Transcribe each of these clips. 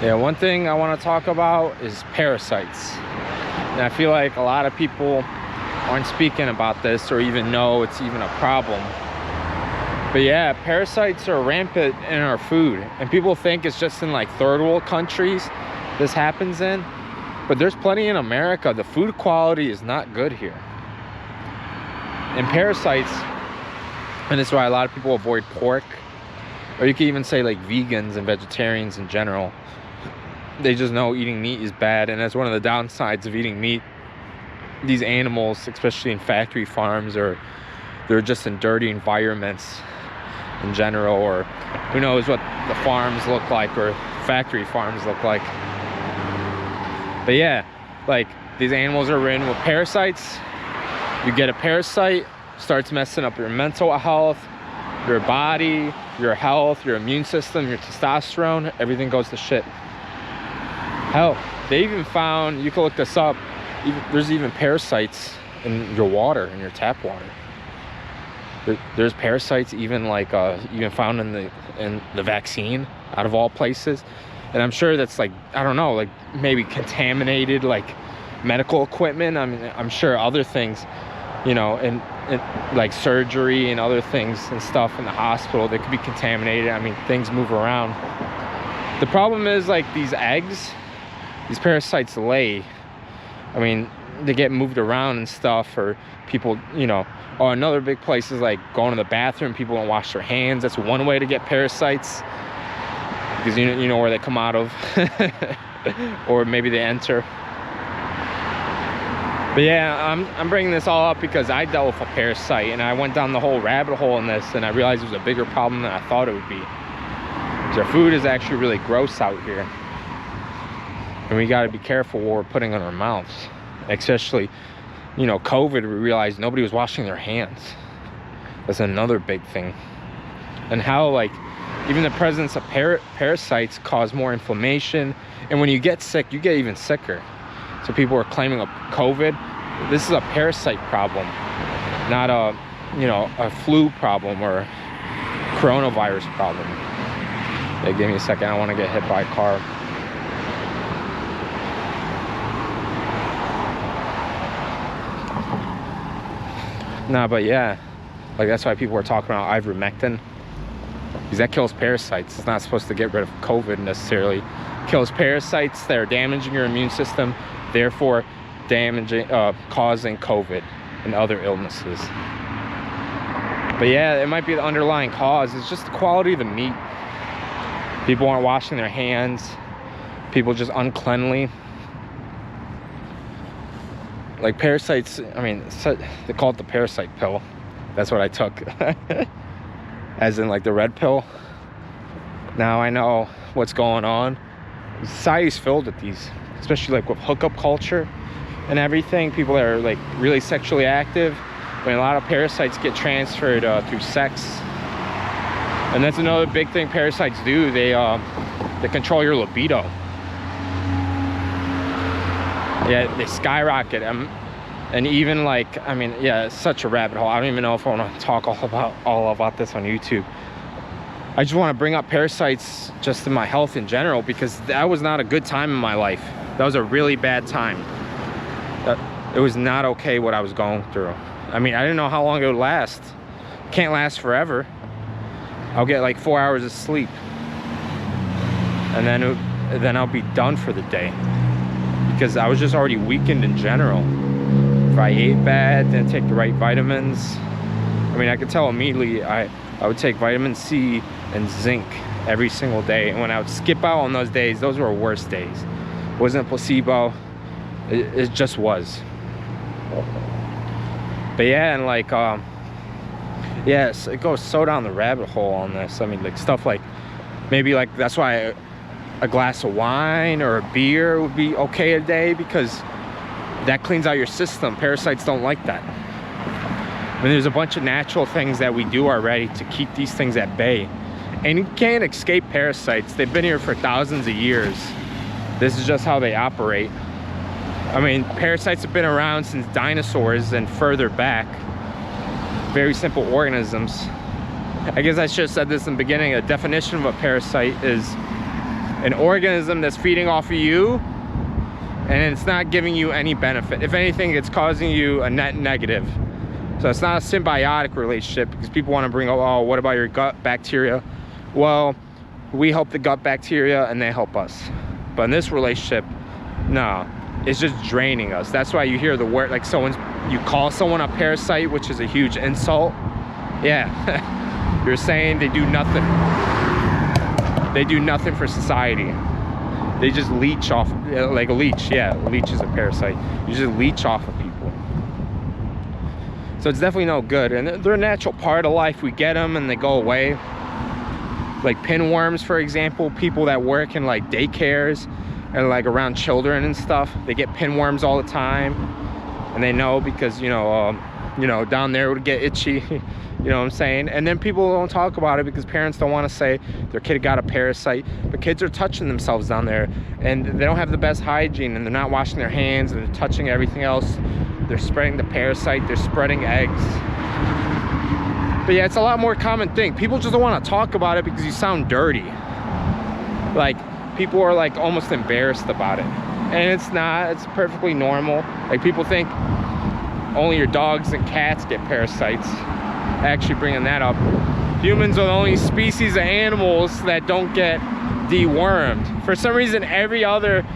Yeah, one thing I want to talk about is parasites. And I feel like a lot of people aren't speaking about this or even know it's even a problem. But yeah, parasites are rampant in our food. And people think it's just in like third world countries this happens in. But there's plenty in America. The food quality is not good here. And parasites, and that's why a lot of people avoid pork. Or you can even say like vegans and vegetarians in general. They just know eating meat is bad, and that's one of the downsides of eating meat. These animals, especially in factory farms, or they're just in dirty environments in general, or who knows what the farms look like or factory farms look like. But yeah, like these animals are ridden with parasites. You get a parasite, starts messing up your mental health, your body, your health, your immune system, your testosterone, everything goes to shit. Hell, they even found, you can look this up, there's even parasites in your water, in your tap water. There's parasites even like even found in the vaccine, out of all places. And I'm sure that's like, I don't know, like maybe contaminated like medical equipment. I mean, I'm sure other things, you know, and like surgery and other things and stuff in the hospital, they could be contaminated. I mean, things move around. The problem is like these eggs, these parasites lay, I mean, they get moved around and stuff, or people, you know, or another big place is like going to the bathroom, people don't wash their hands. That's one way to get parasites, because you know where they come out of. Or maybe they enter. But yeah, I'm bringing this all up because I dealt with a parasite, and I went down the whole rabbit hole in this, and I realized it was a bigger problem than I thought it would be. Our food is actually really gross out here, and we got to be careful what we're putting in our mouths. Especially, you know, COVID, we realized nobody was washing their hands. That's another big thing. And how like even the presence of parasites cause more inflammation, and when you get sick, you get even sicker. So people are claiming a COVID. This is a parasite problem, not a, you know, a flu problem or coronavirus problem. Hey, give me a second, I want to get hit by a car. Nah, but yeah, like that's why people are talking about ivermectin, because that kills parasites. It's not supposed to get rid of COVID necessarily. It kills parasites that are damaging your immune system, therefore damaging, causing COVID and other illnesses. But yeah, it might be the underlying cause. It's just the quality of the meat. People aren't washing their hands. People just uncleanly. Like parasites, I mean, they call it the parasite pill. That's what I took. As in like the red pill. Now I know what's going on. Society's filled with these, especially like with hookup culture and everything. People that are like really sexually active. I mean, a lot of parasites get transferred through sex. And that's another big thing parasites do. They control your libido. Yeah, they skyrocket them. And even like, I mean, yeah, it's such a rabbit hole. I don't even know if I want to talk all about this on YouTube. I just want to bring up parasites just in my health in general, because that was not a good time in my life. That was a really bad time. It was not okay what I was going through. I mean, I didn't know how long it would last. Can't last forever. I'll get like 4 hours of sleep, and then I'll be done for the day, because I was just already weakened in general. If I ate bad, didn't take the right vitamins, I mean, I could tell immediately. I would take vitamin C and zinc every single day, and when I would skip out on those days, those were worst days. It wasn't a placebo, it just was. But yeah, and like yes, it goes so down the rabbit hole on this. I mean, like stuff like, maybe like, that's why a glass of wine or a beer would be okay a day, because that cleans out your system. Parasites don't like that. I mean, there's a bunch of natural things that we do already to keep these things at bay. And you can't escape parasites. They've been here for thousands of years. This is just how they operate. I mean, parasites have been around since dinosaurs and further back. Very simple organisms. I guess I should have said this in the beginning. A definition of a parasite is an organism that's feeding off of you, and it's not giving you any benefit. If anything, it's causing you a net negative. So it's not a symbiotic relationship, because people want to bring up, oh, what about your gut bacteria? Well, we help the gut bacteria and they help us. But in this relationship, no, it's just draining us. That's why you hear the word, like you call someone a parasite, which is a huge insult. Yeah, you're saying they do nothing. They do nothing for society. They just leech off, like a leech. Yeah, a leech is a parasite. You just leech off of people. So it's definitely no good. And they're a natural part of life. We get them and they go away. Like pinworms, for example, people that work in like daycares and like around children and stuff, they get pinworms all the time. And they know because, you know, down there would get itchy. You know what I'm saying? And then people don't talk about it because parents don't want to say their kid got a parasite. But kids are touching themselves down there, and they don't have the best hygiene, and they're not washing their hands, and they're touching everything else. They're spreading the parasite, they're spreading eggs. But yeah, it's a lot more common thing. People just don't want to talk about it because you sound dirty. Like, people are like almost embarrassed about it. And it's not, it's perfectly normal. Like, people think only your dogs and cats get parasites. Actually bringing that up, humans are the only species of animals that don't get dewormed. For some reason, every other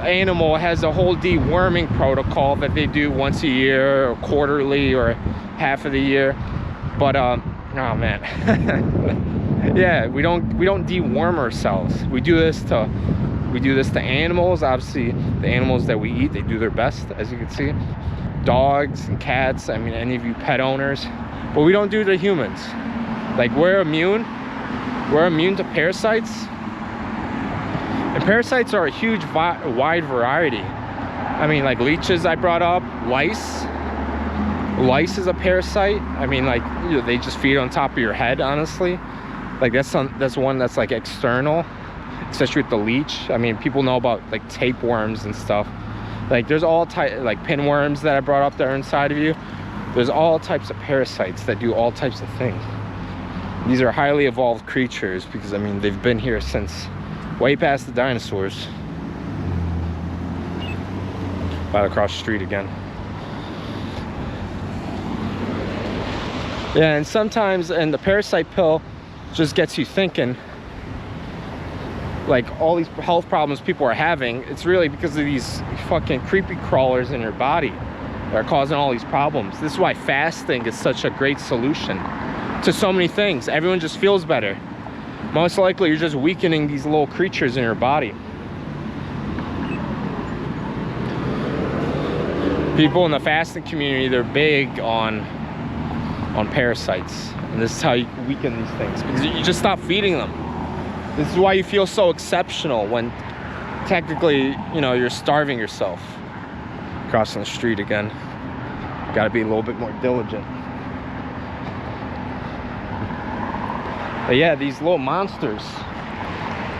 animal has a whole deworming protocol that they do once a year or quarterly or half of the year. But oh man. Yeah, we don't deworm ourselves. We do this to animals. Obviously, the animals that we eat, they do their best, as you can see. Dogs and cats, I mean, any of you pet owners. But we don't do to humans. Like, we're immune to parasites. And parasites are a huge wide variety. I mean, like leeches I brought up, lice is a parasite. I mean, like, you know, they just feed on top of your head, honestly. Like, that's one that's like external, especially with the leech. I mean, people know about like tapeworms and stuff. Like, there's all types, like pinworms that I brought up that are inside of you. There's all types of parasites that do all types of things. These are highly evolved creatures because, I mean, they've been here since way past the dinosaurs. About across the street again. Yeah, and sometimes, and the parasite pill just gets you thinking, like, all these health problems people are having, it's really because of these fucking creepy crawlers in your body that are causing all these problems. This is why fasting is such a great solution to so many things. Everyone just feels better. Most likely you're just weakening these little creatures in your body. People in the fasting community, they're big on parasites, and this is how you weaken these things, because you just stop feeding them. This is why you feel so exceptional when technically, you know, you're starving yourself. Crossing the street again. Got to be a little bit more diligent. But yeah, these little monsters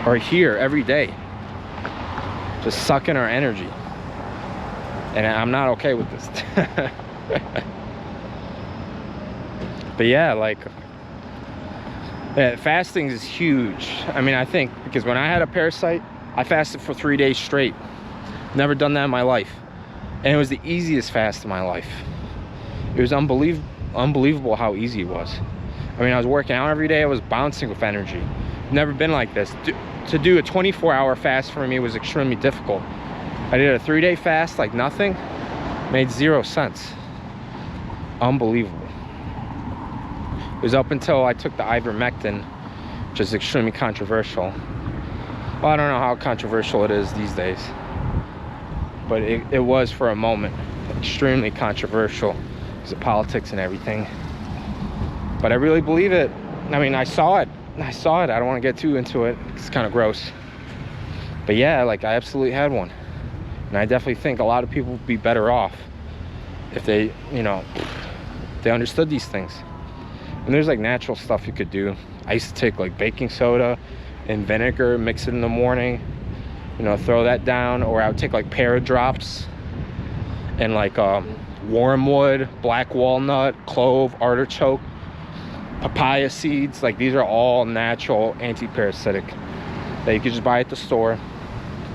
are here every day, just sucking our energy, and I'm not okay with this. But yeah, like, yeah, fasting is huge. I mean, I think because when I had a parasite, I fasted for 3 days straight. Never done that in my life. And it was the easiest fast in my life. It was unbelievable how easy it was. I mean, I was working out every day. I was bouncing with energy. Never been like this. To do a 24-hour fast for me was extremely difficult. I did a 3-day fast like nothing. Made 0 sense. Unbelievable. It was up until I took the ivermectin, which is extremely controversial. Well, I don't know how controversial it is these days, but it was for a moment extremely controversial because of politics and everything. But I really believe it. I mean, I saw it. I don't want to get too into it. It's kind of gross. But yeah, like, I absolutely had one. And I definitely think a lot of people would be better off if they, you know, they understood these things. And there's like natural stuff you could do. I used to take like baking soda and vinegar, mix it in the morning, you know, throw that down. Or I would take like paradrops and like wormwood, black walnut, clove, artichoke, papaya seeds. Like, these are all natural anti-parasitic. that you could just buy at the store.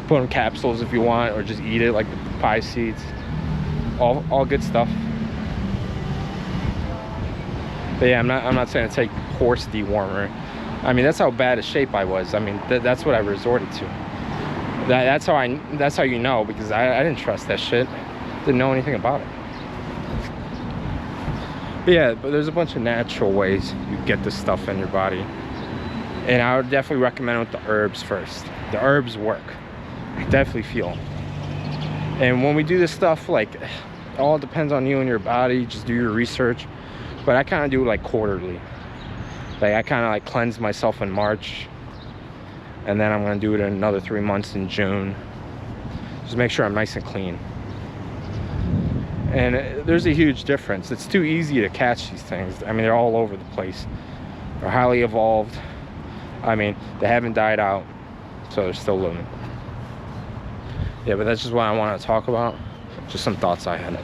Put in capsules if you want, or just eat it like the pie seeds. All good stuff. But yeah, I'm not saying to take horse dewormer. I mean, that's how bad a shape I was. I mean, that's what I resorted to. That's how you know, because I didn't trust that shit. Didn't know anything about it. But yeah, but there's a bunch of natural ways you get this stuff in your body. And I would definitely recommend it with the herbs first. The herbs work. I definitely feel. And when we do this stuff, like, it all depends on you and your body. Just do your research. But I kind of do it like quarterly. Like, I kind of like cleanse myself in March, and then I'm going to do it in another 3 months in June. Just make sure I'm nice and clean. And there's a huge difference. It's too easy to catch these things. I mean, they're all over the place. They're highly evolved. I mean, they haven't died out, so they're still living. Yeah, but that's just what I want to talk about. Just some thoughts I had.